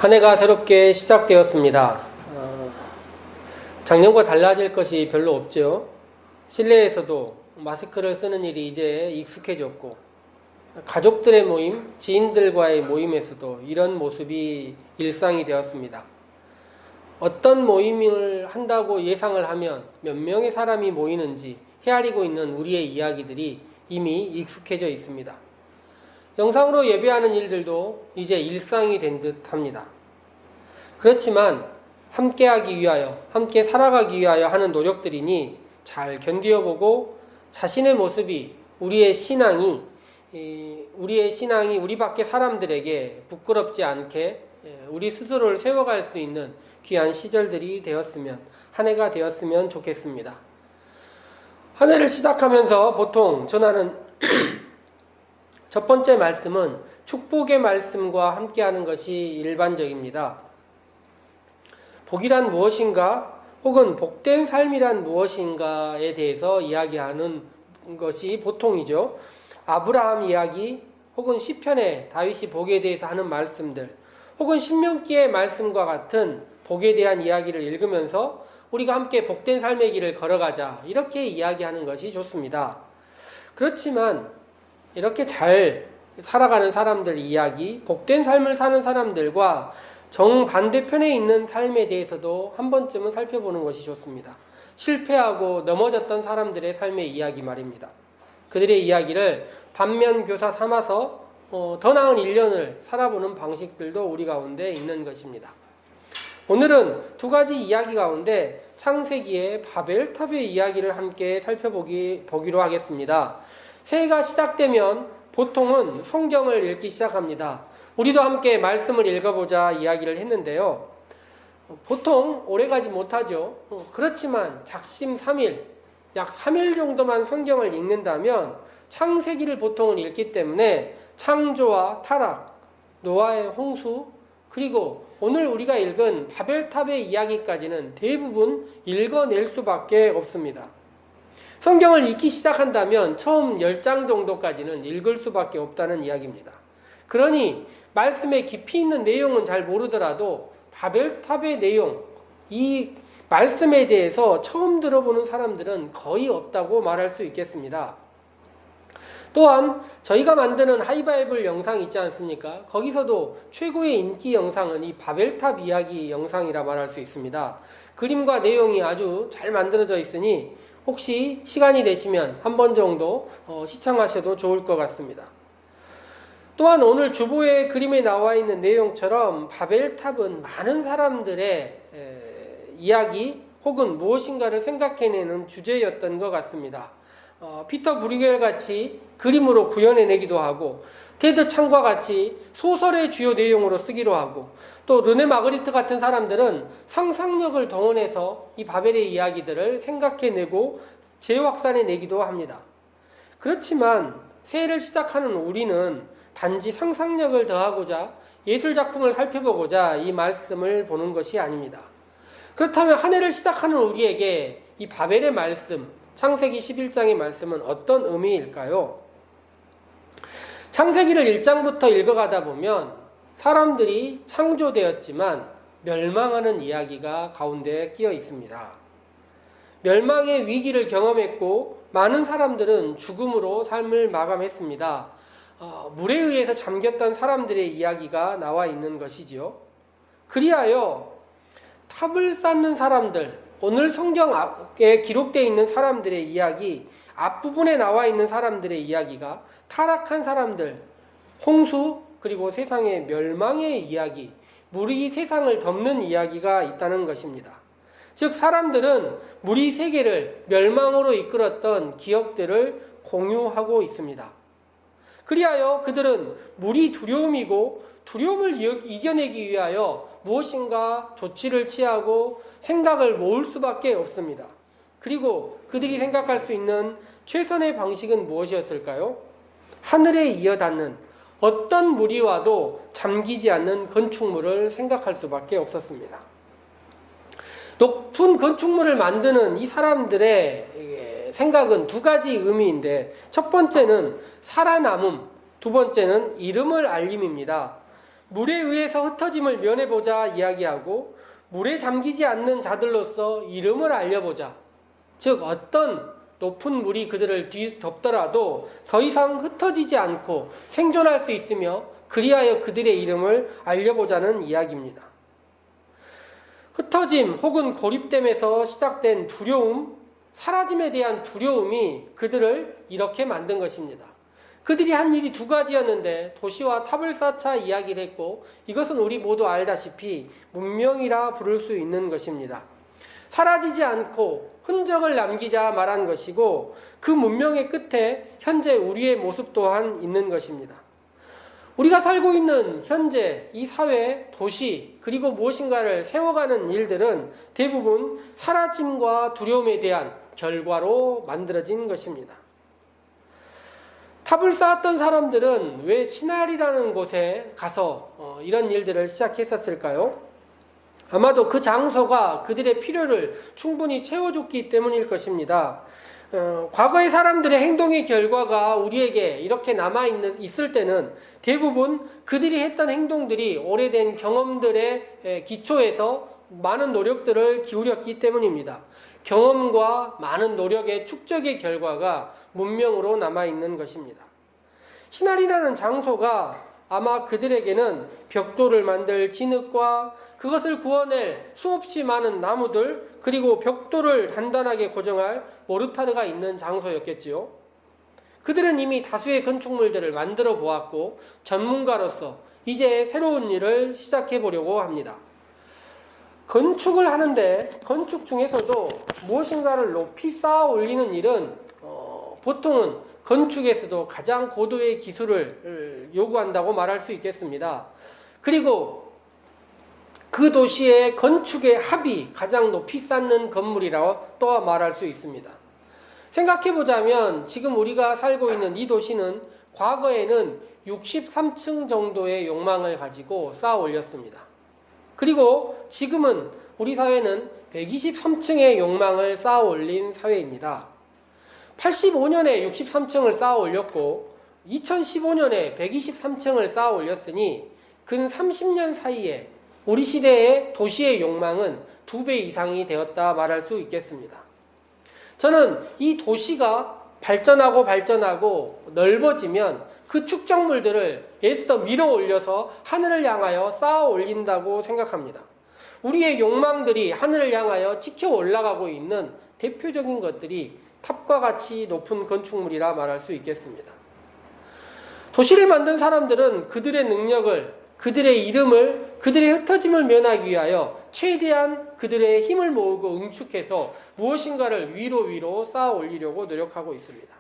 한 해가 새롭게 시작되었습니다. 작년과 달라질 것이 별로 없죠. 실내에서도 마스크를 쓰는 일이 이제 익숙해졌고, 가족들의 모임, 지인들과의 모임에서도 이런 모습이 일상이 되었습니다. 어떤 모임을 한다고 예상을 하면 몇 명의 사람이 모이는지 헤아리고 있는 우리의 이야기들이 이미 익숙해져 있습니다. 영상으로 예배하는 일들도 이제 일상이 된 듯 합니다. 그렇지만 함께하기 위하여, 함께 살아가기 위하여 하는 노력들이니 잘 견디어보고 자신의 모습이, 우리의 신앙이 우리 밖에 사람들에게 부끄럽지 않게 우리 스스로를 세워갈 수 있는 귀한 시절들이 되었으면, 한 해가 되었으면 좋겠습니다. 한 해를 시작하면서 보통 전하는 첫 번째 말씀은 축복의 말씀과 함께하는 것이 일반적입니다. 복이란 무엇인가, 혹은 복된 삶이란 무엇인가에 대해서 이야기하는 것이 보통이죠. 아브라함 이야기, 혹은 시편의 다윗이 복에 대해서 하는 말씀들, 혹은 신명기의 말씀과 같은 복에 대한 이야기를 읽으면서 우리가 함께 복된 삶의 길을 걸어가자, 이렇게 이야기하는 것이 좋습니다. 그렇지만 이렇게 잘 살아가는 사람들 이야기, 복된 삶을 사는 사람들과 정반대편에 있는 삶에 대해서도 한 번쯤은 살펴보는 것이 좋습니다. 실패하고 넘어졌던 사람들의 삶의 이야기 말입니다. 그들의 이야기를 반면교사 삼아서 더 나은 1년을 살아보는 방식들도 우리 가운데 있는 것입니다. 오늘은 두 가지 이야기 가운데 창세기의 바벨탑의 이야기를 함께 살펴보기로 하겠습니다. 새해가 시작되면 보통은 성경을 읽기 시작합니다. 우리도 함께 말씀을 읽어보자 이야기를 했는데요. 보통 오래가지 못하죠. 그렇지만 작심 3일, 약 3일 정도만 성경을 읽는다면 창세기를 보통은 읽기 때문에 창조와 타락, 노아의 홍수, 그리고 오늘 우리가 읽은 바벨탑의 이야기까지는 대부분 읽어낼 수밖에 없습니다. 성경을 읽기 시작한다면 처음 10장 정도까지는 읽을 수밖에 없다는 이야기입니다. 그러니 말씀에 깊이 있는 내용은 잘 모르더라도 바벨탑의 내용, 이 말씀에 대해서 처음 들어보는 사람들은 거의 없다고 말할 수 있겠습니다. 또한 저희가 만드는 하이바이블 영상 있지 않습니까? 거기서도 최고의 인기 영상은 이 바벨탑 이야기 영상이라 말할 수 있습니다. 그림과 내용이 아주 잘 만들어져 있으니 혹시 시간이 되시면 한 번 정도 시청하셔도 좋을 것 같습니다. 또한 오늘 주보의 그림에 나와 있는 내용처럼 바벨탑은 많은 사람들의 이야기 혹은 무엇인가를 생각해내는 주제였던 것 같습니다. 피터 브루겔 같이 그림으로 구현해내기도 하고, 테드 창과 같이 소설의 주요 내용으로 쓰기도 하고, 또 르네 마그리트 같은 사람들은 상상력을 동원해서 이 바벨의 이야기들을 생각해내고 재확산해내기도 합니다. 그렇지만 새해를 시작하는 우리는 단지 상상력을 더하고자, 예술작품을 살펴보고자 이 말씀을 보는 것이 아닙니다. 그렇다면 한 해를 시작하는 우리에게 이 바벨의 말씀, 창세기 11장의 말씀은 어떤 의미일까요? 창세기를 1장부터 읽어가다 보면 사람들이 창조되었지만 멸망하는 이야기가 가운데 끼어 있습니다. 멸망의 위기를 경험했고 많은 사람들은 죽음으로 삶을 마감했습니다. 물에 의해서 잠겼던 사람들의 이야기가 나와 있는 것이지요. 그리하여 탑을 쌓는 사람들, 오늘 성경에 기록되어 있는 사람들의 이야기, 앞부분에 나와 있는 사람들의 이야기가 타락한 사람들, 홍수, 그리고 세상의 멸망의 이야기, 물이 세상을 덮는 이야기가 있다는 것입니다. 즉 사람들은 물이 세계를 멸망으로 이끌었던 기억들을 공유하고 있습니다. 그리하여 그들은 물이 두려움이고, 두려움을 이겨내기 위하여 무엇인가 조치를 취하고 생각을 모을 수밖에 없습니다. 그리고 그들이 생각할 수 있는 최선의 방식은 무엇이었을까요? 하늘에 이어닿는 어떤 물이 와도 잠기지 않는 건축물을 생각할 수밖에 없었습니다. 높은 건축물을 만드는 이 사람들의 생각은 두 가지 의미인데, 첫 번째는 살아남음, 두 번째는 이름을 알림입니다. 물에 의해서 흩어짐을 면해보자 이야기하고 물에 잠기지 않는 자들로서 이름을 알려보자. 즉 어떤 높은 물이 그들을 뒤덮더라도 더 이상 흩어지지 않고 생존할 수 있으며 그리하여 그들의 이름을 알려보자는 이야기입니다. 흩어짐 혹은 고립됨에서 시작된 두려움, 사라짐에 대한 두려움이 그들을 이렇게 만든 것입니다. 그들이 한 일이 두 가지였는데 도시와 탑을 쌓자 이야기를 했고 이것은 우리 모두 알다시피 문명이라 부를 수 있는 것입니다. 사라지지 않고 흔적을 남기자 말한 것이고 그 문명의 끝에 현재 우리의 모습 또한 있는 것입니다. 우리가 살고 있는 현재 이 사회, 도시, 그리고 무엇인가를 세워가는 일들은 대부분 사라짐과 두려움에 대한 결과로 만들어진 것입니다. 탑을 쌓았던 사람들은 왜 시날이라는 곳에 가서 이런 일들을 시작했었을까요? 아마도 그 장소가 그들의 필요를 충분히 채워줬기 때문일 것입니다. 과거의 사람들의 행동의 결과가 우리에게 이렇게 남아있을 때는 대부분 그들이 했던 행동들이 오래된 경험들의 기초에서 많은 노력들을 기울였기 때문입니다. 경험과 많은 노력의 축적의 결과가 문명으로 남아있는 것입니다. 시날이라는 장소가 아마 그들에게는 벽돌을 만들 진흙과 그것을 구워낼 수없이 많은 나무들 그리고 벽돌을 단단하게 고정할 모르타르가 있는 장소였겠지요. 그들은 이미 다수의 건축물들을 만들어 보았고 전문가로서 이제 새로운 일을 시작해 보려고 합니다. 건축을 하는데 건축 중에서도 무엇인가를 높이 쌓아 올리는 일은 보통은 건축에서도 가장 고도의 기술을 요구한다고 말할 수 있겠습니다. 그리고 그 도시의 건축의 합이 가장 높이 쌓는 건물이라고 또 말할 수 있습니다. 생각해보자면 지금 우리가 살고 있는 이 도시는 과거에는 63층 정도의 욕망을 가지고 쌓아 올렸습니다. 그리고 지금은 우리 사회는 123층의 욕망을 쌓아 올린 사회입니다. 85년에 63층을 쌓아 올렸고 2015년에 123층을 쌓아 올렸으니 근 30년 사이에 우리 시대의 도시의 욕망은 2배 이상이 되었다 말할 수 있겠습니다. 저는 이 도시가 발전하고 넓어지면 그 축적물들을 애써 밀어 올려서 하늘을 향하여 쌓아 올린다고 생각합니다. 우리의 욕망들이 하늘을 향하여 치켜 올라가고 있는 대표적인 것들이 탑과 같이 높은 건축물이라 말할 수 있겠습니다. 도시를 만든 사람들은 그들의 능력을, 그들의 이름을, 그들의 흩어짐을 면하기 위하여 최대한 그들의 힘을 모으고 응축해서 무엇인가를 위로 쌓아 올리려고 노력하고 있습니다.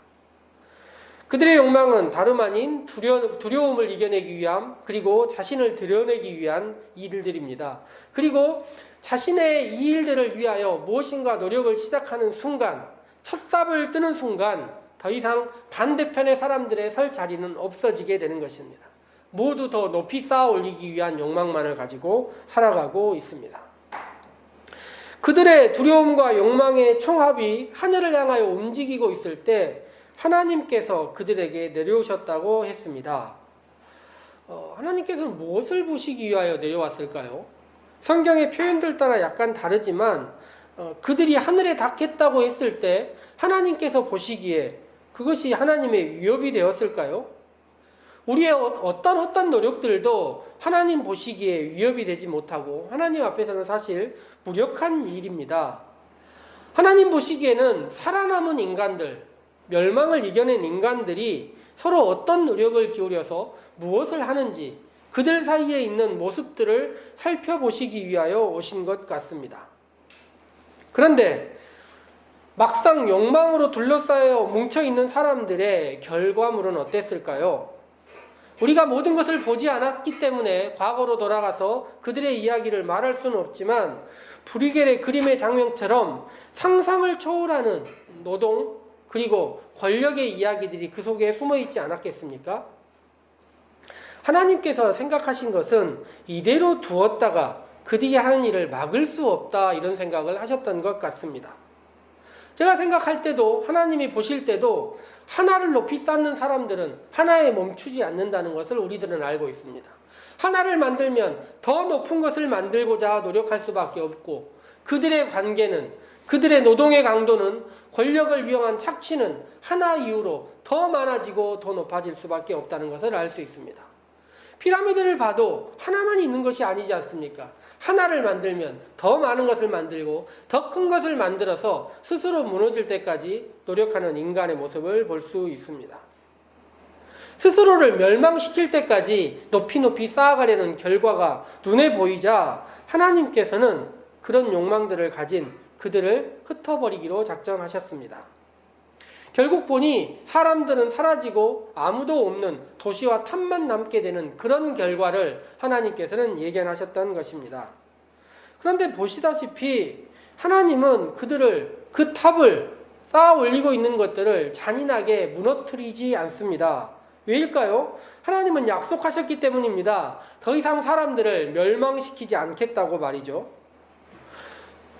그들의 욕망은 다름 아닌 두려움을 이겨내기 위함, 그리고 자신을 드러내기 위한 일들입니다. 그리고 자신의 이 일들을 위하여 무엇인가 노력을 시작하는 순간, 첫 삽을 뜨는 순간 더 이상 반대편의 사람들의 설 자리는 없어지게 되는 것입니다. 모두 더 높이 쌓아 올리기 위한 욕망만을 가지고 살아가고 있습니다. 그들의 두려움과 욕망의 총합이 하늘을 향하여 움직이고 있을 때 하나님께서 그들에게 내려오셨다고 했습니다. 하나님께서는 무엇을 보시기 위하여 내려왔을까요? 성경의 표현들 따라 약간 다르지만 그들이 하늘에 닿겠다고 했을 때 하나님께서 보시기에 그것이 하나님의 위협이 되었을까요? 우리의 어떤 노력들도 하나님 보시기에 위협이 되지 못하고 하나님 앞에서는 사실 무력한 일입니다. 하나님 보시기에는 살아남은 인간들, 멸망을 이겨낸 인간들이 서로 어떤 노력을 기울여서 무엇을 하는지 그들 사이에 있는 모습들을 살펴보시기 위하여 오신 것 같습니다. 그런데 막상 욕망으로 둘러싸여 뭉쳐있는 사람들의 결과물은 어땠을까요? 우리가 모든 것을 보지 않았기 때문에 과거로 돌아가서 그들의 이야기를 말할 수는 없지만 브리겔의 그림의 장면처럼 상상을 초월하는 노동 그리고 권력의 이야기들이 그 속에 숨어있지 않았겠습니까? 하나님께서 생각하신 것은 이대로 두었다가 그들이 하는 일을 막을 수 없다 이런 생각을 하셨던 것 같습니다. 제가 생각할 때도 하나님이 보실 때도 하나를 높이 쌓는 사람들은 하나에 멈추지 않는다는 것을 우리들은 알고 있습니다. 하나를 만들면 더 높은 것을 만들고자 노력할 수밖에 없고, 그들의 관계는, 그들의 노동의 강도는, 권력을 위험한 착취는 하나 이유로 더 많아지고 더 높아질 수밖에 없다는 것을 알 수 있습니다. 피라미드를 봐도 하나만 있는 것이 아니지 않습니까? 하나를 만들면 더 많은 것을 만들고 더 큰 것을 만들어서 스스로 무너질 때까지 노력하는 인간의 모습을 볼 수 있습니다. 스스로를 멸망시킬 때까지 높이 쌓아가려는 결과가 눈에 보이자 하나님께서는 그런 욕망들을 가진 그들을 흩어버리기로 작정하셨습니다. 결국 보니 사람들은 사라지고 아무도 없는 도시와 탑만 남게 되는 그런 결과를 하나님께서는 예견하셨던 것입니다. 그런데 보시다시피 하나님은 그 탑을 쌓아 올리고 있는 것들을 잔인하게 무너뜨리지 않습니다. 왜일까요? 하나님은 약속하셨기 때문입니다. 더 이상 사람들을 멸망시키지 않겠다고 말이죠.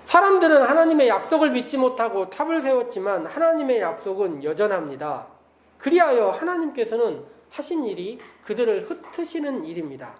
사람들은 하나님의 약속을 믿지 못하고 탑을 세웠지만 하나님의 약속은 여전합니다. 그리하여 하나님께서는 하신 일이 그들을 흩으시는 일입니다.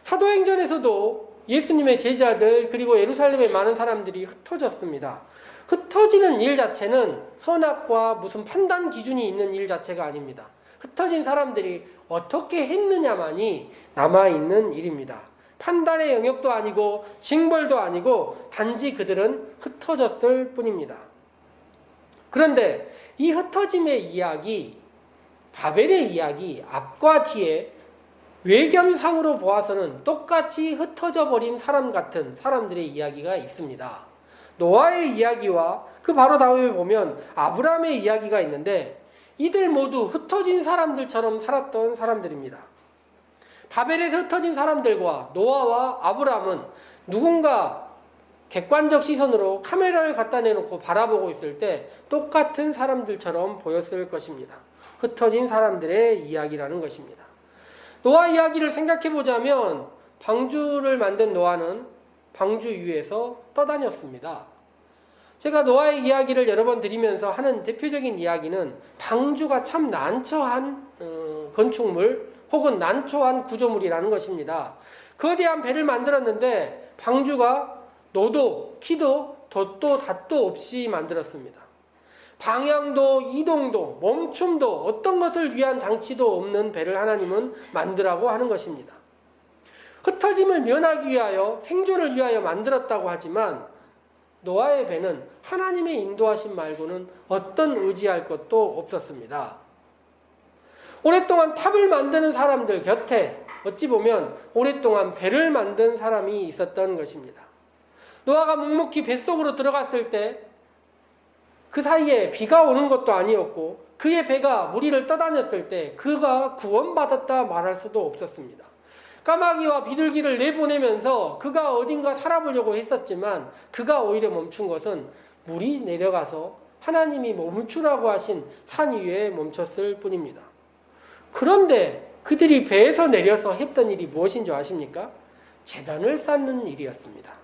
사도행전에서도 예수님의 제자들 그리고 예루살렘의 많은 사람들이 흩어졌습니다. 흩어지는 일 자체는 선악과 무슨 판단 기준이 있는 일 자체가 아닙니다. 흩어진 사람들이 어떻게 했느냐만이 남아있는 일입니다. 판단의 영역도 아니고 징벌도 아니고 단지 그들은 흩어졌을 뿐입니다. 그런데 이 흩어짐의 이야기, 바벨의 이야기 앞과 뒤에 외견상으로 보아서는 똑같이 흩어져 버린 사람 같은 사람들의 이야기가 있습니다. 노아의 이야기와 그 바로 다음에 보면 아브라함의 이야기가 있는데 이들 모두 흩어진 사람들처럼 살았던 사람들입니다. 바벨에서 흩어진 사람들과 노아와 아브라함은 누군가 객관적 시선으로 카메라를 갖다 내놓고 바라보고 있을 때 똑같은 사람들처럼 보였을 것입니다. 흩어진 사람들의 이야기라는 것입니다. 노아 이야기를 생각해 보자면 방주를 만든 노아는 방주 위에서 떠다녔습니다. 제가 노아의 이야기를 여러 번 드리면서 하는 대표적인 이야기는 방주가 참 난처한 건축물 혹은 난처한 구조물이라는 것입니다. 거대한 배를 만들었는데 방주가 노도, 키도, 돛도, 닷도 없이 만들었습니다. 방향도, 이동도, 멈춤도 어떤 것을 위한 장치도 없는 배를 하나님은 만들라고 하는 것입니다. 흩어짐을 면하기 위하여 생존을 위하여 만들었다고 하지만 노아의 배는 하나님의 인도하심 말고는 어떤 의지할 것도 없었습니다. 오랫동안 탑을 만드는 사람들 곁에 어찌 보면 오랫동안 배를 만든 사람이 있었던 것입니다. 노아가 묵묵히 뱃속으로 들어갔을 때 그 사이에 비가 오는 것도 아니었고 그의 배가 물 위를 떠다녔을 때 그가 구원받았다 말할 수도 없었습니다. 까마귀와 비둘기를 내보내면서 그가 어딘가 살아보려고 했었지만 그가 오히려 멈춘 것은 물이 내려가서 하나님이 멈추라고 하신 산 위에 멈췄을 뿐입니다. 그런데 그들이 배에서 내려서 했던 일이 무엇인 줄 아십니까? 제단을 쌓는 일이었습니다.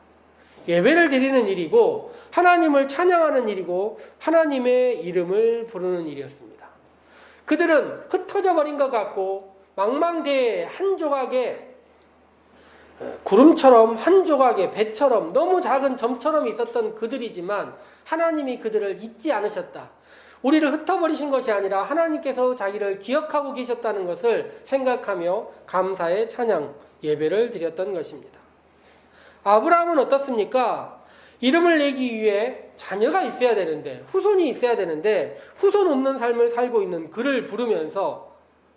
예배를 드리는 일이고 하나님을 찬양하는 일이고 하나님의 이름을 부르는 일이었습니다. 그들은 흩어져 버린 것 같고 망망대해 한 조각의 구름처럼 한 조각의 배처럼 너무 작은 점처럼 있었던 그들이지만 하나님이 그들을 잊지 않으셨다. 우리를 흩어버리신 것이 아니라 하나님께서 자기를 기억하고 계셨다는 것을 생각하며 감사의 찬양, 예배를 드렸던 것입니다. 아브라함은 어떻습니까? 이름을 내기 위해 자녀가 있어야 되는데, 후손이 있어야 되는데 후손 없는 삶을 살고 있는 그를 부르면서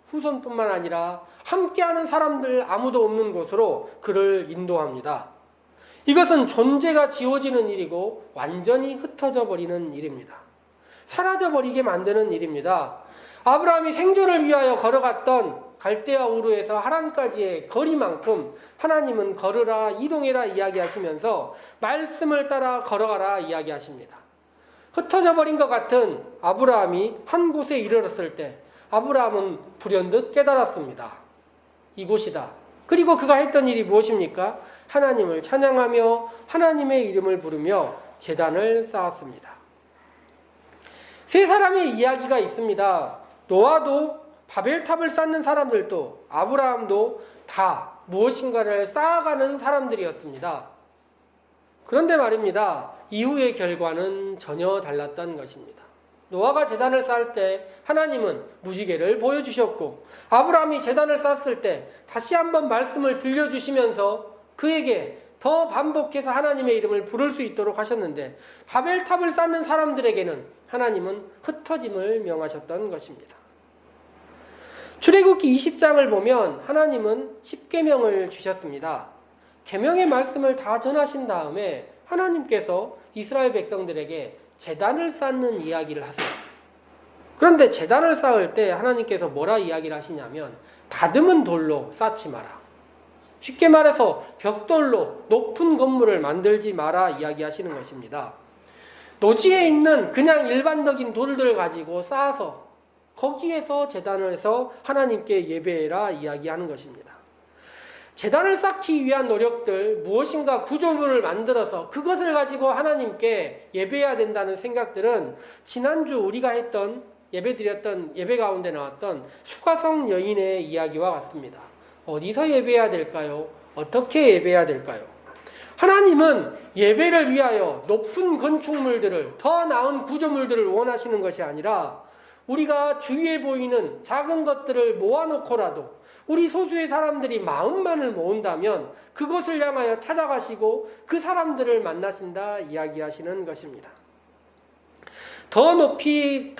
후손뿐만 아니라 함께하는 사람들 아무도 없는 곳으로 그를 인도합니다. 이것은 존재가 지워지는 일이고 완전히 흩어져 버리는 일입니다. 사라져 버리게 만드는 일입니다. 아브라함이 생존을 위하여 걸어갔던 갈대아 우르에서 하란까지의 거리만큼 하나님은 걸으라 이동해라 이야기하시면서 말씀을 따라 걸어가라 이야기하십니다. 흩어져 버린 것 같은 아브라함이 한 곳에 이르렀을 때 아브라함은 불현듯 깨달았습니다. 이곳이다. 그리고 그가 했던 일이 무엇입니까? 하나님을 찬양하며 하나님의 이름을 부르며 제단을 쌓았습니다. 세 사람의 이야기가 있습니다. 노아도 바벨탑을 쌓는 사람들도 아브라함도 다 무엇인가를 쌓아가는 사람들이었습니다. 그런데 말입니다. 이후의 결과는 전혀 달랐던 것입니다. 노아가 제단을 쌓을 때 하나님은 무지개를 보여주셨고, 아브라함이 제단을 쌓았을 때 다시 한번 말씀을 들려주시면서 그에게 더 반복해서 하나님의 이름을 부를 수 있도록 하셨는데, 바벨탑을 쌓는 사람들에게는 하나님은 흩어짐을 명하셨던 것입니다. 출애굽기 20장을 보면 하나님은 10계명을 주셨습니다. 계명의 말씀을 다 전하신 다음에 하나님께서 이스라엘 백성들에게 제단을 쌓는 이야기를 하세요. 그런데 제단을 쌓을 때 하나님께서 뭐라 이야기를 하시냐면, 다듬은 돌로 쌓지 마라. 쉽게 말해서 벽돌로 높은 건물을 만들지 마라 이야기하시는 것입니다. 노지에 있는 그냥 일반적인 돌들을 가지고 쌓아서 거기에서 제단을 해서 하나님께 예배해라 이야기하는 것입니다. 제단을 쌓기 위한 노력들, 무엇인가 구조물을 만들어서 그것을 가지고 하나님께 예배해야 된다는 생각들은 지난주 우리가 했던 예배드렸던 예배 가운데 나왔던 수가성 여인의 이야기와 같습니다. 어디서 예배해야 될까요? 어떻게 예배해야 될까요? 하나님은 예배를 위하여 높은 건축물들을, 더 나은 구조물들을 원하시는 것이 아니라 우리가 주위에 보이는 작은 것들을 모아놓고라도 우리 소수의 사람들이 마음만을 모은다면 그것을 향하여 찾아가시고 그 사람들을 만나신다 이야기하시는 것입니다. 더 높이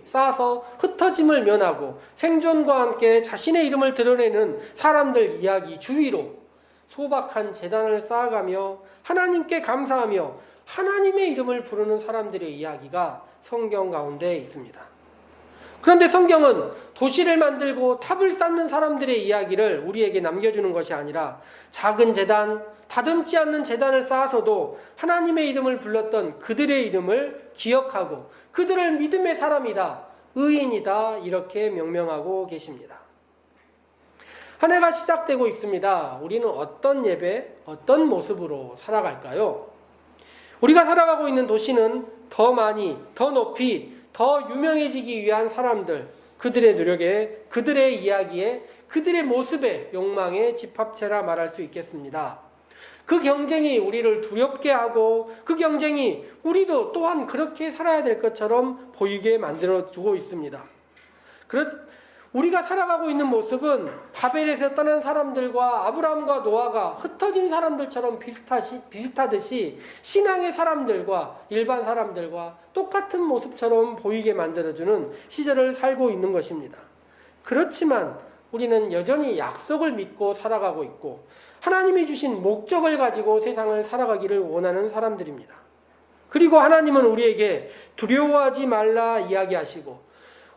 쌓아서 흩어짐을 면하고 생존과 함께 자신의 이름을 드러내는 사람들 이야기 주위로 소박한 제단을 쌓아가며 하나님께 감사하며 하나님의 이름을 부르는 사람들의 이야기가 성경 가운데 있습니다. 그런데 성경은 도시를 만들고 탑을 쌓는 사람들의 이야기를 우리에게 남겨주는 것이 아니라 작은 제단, 다듬지 않는 제단을 쌓아서도 하나님의 이름을 불렀던 그들의 이름을 기억하고 그들을 믿음의 사람이다, 의인이다 이렇게 명명하고 계십니다. 한 해가 시작되고 있습니다. 우리는 어떤 예배, 어떤 모습으로 살아갈까요? 우리가 살아가고 있는 도시는 더 많이, 더 높이, 더 유명해지기 위한 사람들, 그들의 노력에, 그들의 이야기에, 그들의 모습에, 욕망의 집합체라 말할 수 있겠습니다. 그 경쟁이 우리를 두렵게 하고 그 경쟁이 우리도 또한 그렇게 살아야 될 것처럼 보이게 만들어주고 있습니다. 우리가 살아가고 있는 모습은 바벨에서 떠난 사람들과 아브라함과 노아가 흩어진 사람들처럼 비슷하듯이 신앙의 사람들과 일반 사람들과 똑같은 모습처럼 보이게 만들어주는 시절을 살고 있는 것입니다. 그렇지만 우리는 여전히 약속을 믿고 살아가고 있고 하나님이 주신 목적을 가지고 세상을 살아가기를 원하는 사람들입니다. 그리고 하나님은 우리에게 두려워하지 말라 이야기하시고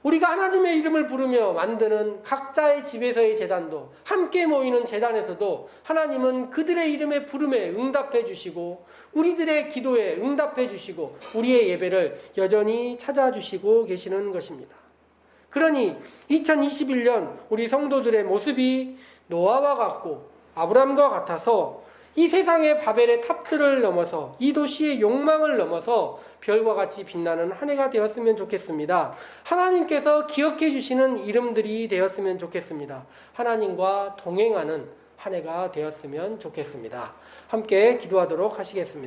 우리가 하나님의 이름을 부르며 만드는 각자의 집에서의 제단도 함께 모이는 제단에서도 하나님은 그들의 이름의 부름에 응답해 주시고 우리들의 기도에 응답해 주시고 우리의 예배를 여전히 찾아주시고 계시는 것입니다. 그러니 2021년 우리 성도들의 모습이 노아와 같고 아브람과 같아서 이 세상의 바벨의 탑들을 넘어서 이 도시의 욕망을 넘어서 별과 같이 빛나는 한 해가 되었으면 좋겠습니다. 하나님께서 기억해 주시는 이름들이 되었으면 좋겠습니다. 하나님과 동행하는 한 해가 되었으면 좋겠습니다. 함께 기도하도록 하시겠습니다.